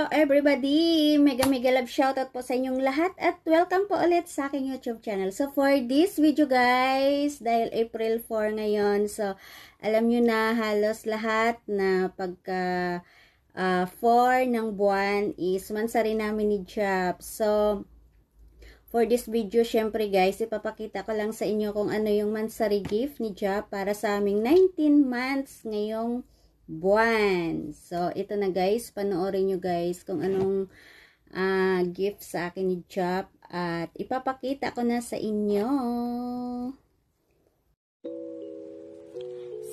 Hello everybody! Mega love shoutout po sa inyong lahat at welcome po ulit sa aking YouTube channel. So for this video guys, dahil April 4 ngayon, so alam nyo na halos lahat na pagka 4 ng buwan is mansari namin ni Jap. So for this video, syempre guys, ipapakita ko lang sa inyo kung ano yung mansari gift ni Jap para sa aming 19 months ngayong buwan. So, ito na guys, panoorin nyo guys kung anong gift sa akin ni Jap at ipapakita ko na sa inyo.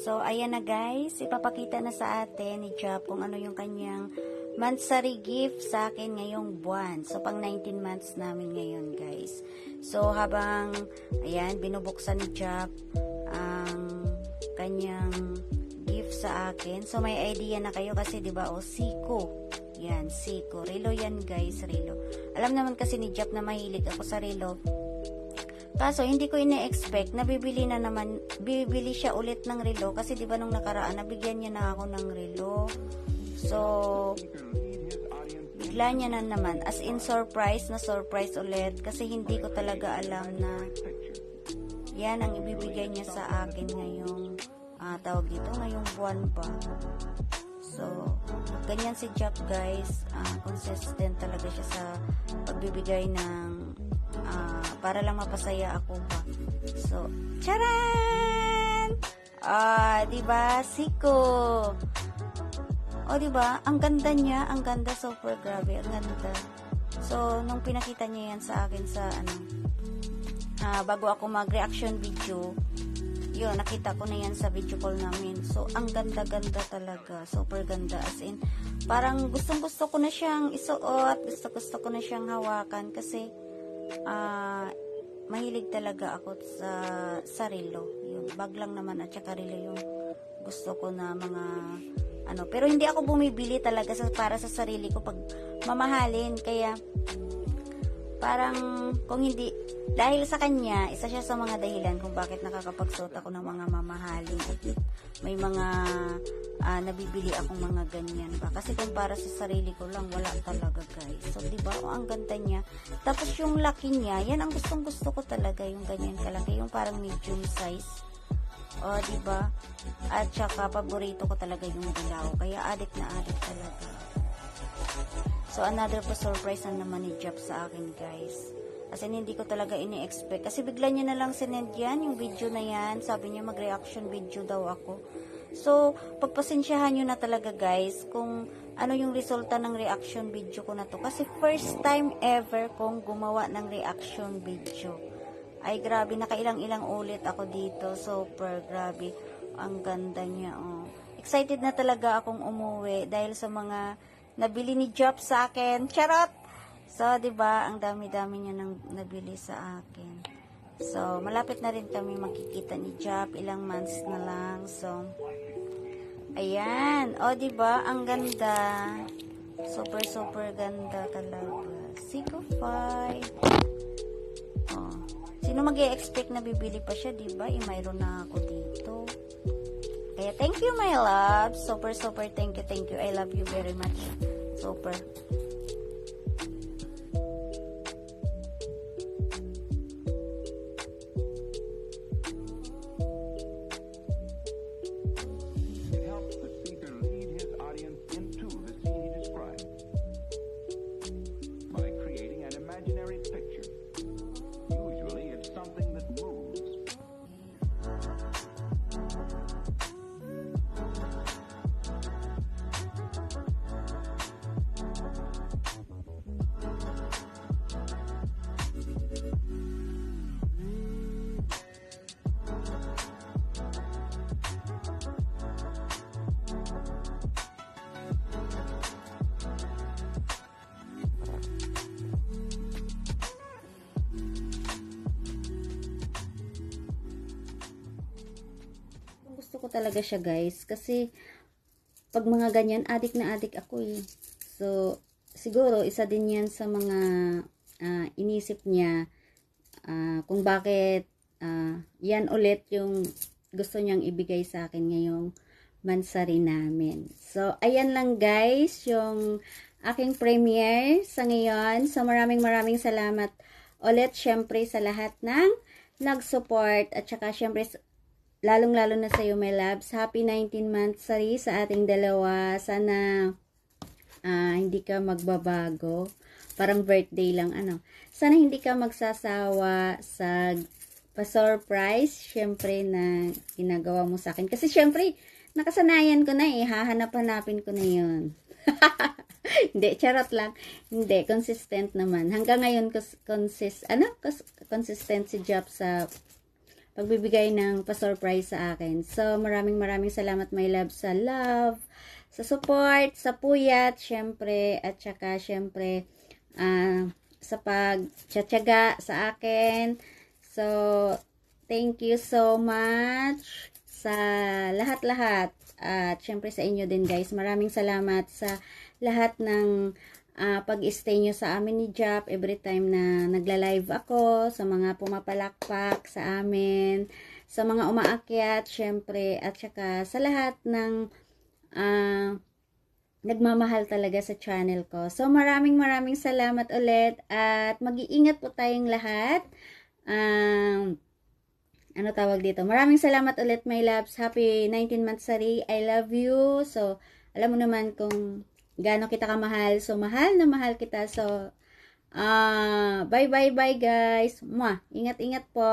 So, ayan na guys, ipapakita na sa atin ni Jap kung ano yung kanyang monthsary gift sa akin ngayong buwan. So, pang 19 months namin ngayon guys. So, habang, ayan, binubuksan ni Jap ang kanyang gift sa akin. So, may idea na kayo kasi, di ba? O, Siko. Yan, Siko. Relo yan, guys. Relo. Alam naman kasi ni Jap na mahilig ako sa relo. Kaso, hindi ko ina-expect na bibili siya ulit ng relo. Kasi, di ba, nung nakaraan, nabigyan niya na ako ng relo. So, bigla niya na naman. As in, surprise ulit. Kasi, hindi ko talaga alam na yan ang ibibigay niya sa akin ngayong tawag dito, ngayong buwan pa. So, ganyan si Jap guys, consistent talaga siya sa pagbibigay ng para lang mapasaya ako ba. So, charan! Diba? Siko! Diba? Ang ganda niya, ang ganda, super grabe, ang ganda. So, nung pinakita niya yan sa akin sa bago ako mag-reaction video, yun, nakita ko na yan sa video call namin. So, ang ganda-ganda talaga. Super ganda. As in, parang gustong-gusto ko na siyang isuot. Gusto-gusto ko na siyang hawakan. Kasi, mahilig talaga ako sa relo. Yung bag lang naman at saka relo yung gusto ko na mga pero hindi ako bumibili talaga para sa sarili ko pag mamahalin. Kaya, parang kung hindi, dahil sa kanya, isa siya sa mga dahilan kung bakit nakakapagsuot ako ng mga mamahaling. May mga nabibili akong mga ganyan pa. Kasi kung para sa sarili ko lang, wala talaga guys. So, diba? Ang ganda niya. Tapos yung laki niya, yan ang gustong-gusto ko talaga, yung ganyan kalaki. Yung parang medium size. Diba? At saka, paborito ko talaga yung dilaw. Kaya addict na addict talaga. So, another po surprise na naman ni Jap sa akin, guys. Kasi hindi ko talaga ini-expect. Kasi bigla niya na lang sinend yan, yung video na yan. Sabi niya mag-reaction video daw ako. So, pagpasensyahan nyo na talaga, guys, kung ano yung resulta ng reaction video ko na to. Kasi first time ever kong gumawa ng reaction video. Ay, grabe, nakailang-ilang ulit ako dito. Super grabe. Ang ganda niya, Excited na talaga akong umuwi dahil sa mga nabili ni Jap sa akin. Charot! So, 'di ba, ang dami-dami niya nang nabili sa akin. So, malapit na rin kami makikita ni Jap, ilang months na lang. So, ayan. 'Di ba, ang ganda. Super ganda talaga. Siko 5. Sino mag-e-expect na bibili pa siya, 'di ba? Mayroon na ako dito. Kaya thank you my love. Super thank you. I love you very much. Super. Gusto ko talaga siya guys kasi pag mga ganyan addict na addict ako so siguro isa din yan sa mga inisip niya kung bakit yan ulit yung gusto niyang ibigay sa akin ngayong mansari namin. So ayan lang guys yung aking premiere sa ngayon. So maraming salamat ulit syempre sa lahat ng nag-support at saka syempre lalong-lalo na sa iyo, my loves. Happy 19 months sorry sa ating dalawa. Sana hindi ka magbabago. Parang birthday lang, ano. Sana hindi ka magsasawa sa pa-surprise, syempre, na ginagawa mo sa akin. Kasi syempre, nakasanayan ko na eh. Hahanap-hanapin ko na yun. Hindi, charot lang. Hindi, consistent naman. Hanggang ngayon, consistent si Jap sa pagbibigay ng pa-surprise sa akin. So, maraming salamat, my love, sa love, sa support, sa puyat, syempre, at saka, syempre, sa pagtsatsaga sa akin. So, thank you so much sa lahat-lahat. At syempre sa inyo din, guys. Maraming salamat sa lahat ng pag-stay nyo sa amin ni Jap every time na nagla-live ako, sa mga pumapalakpak sa amin, sa mga umaakyat, syempre, at saka sa lahat ng nagmamahal talaga sa channel ko. So, maraming salamat ulit at mag-iingat po tayong lahat. Ano tawag dito? Maraming salamat ulit, my loves. Happy 19 months sorry. I love you. So, alam mo naman kung gaano kita kamahal. So, mahal na mahal kita. So, bye guys. Mwah. Ingat po.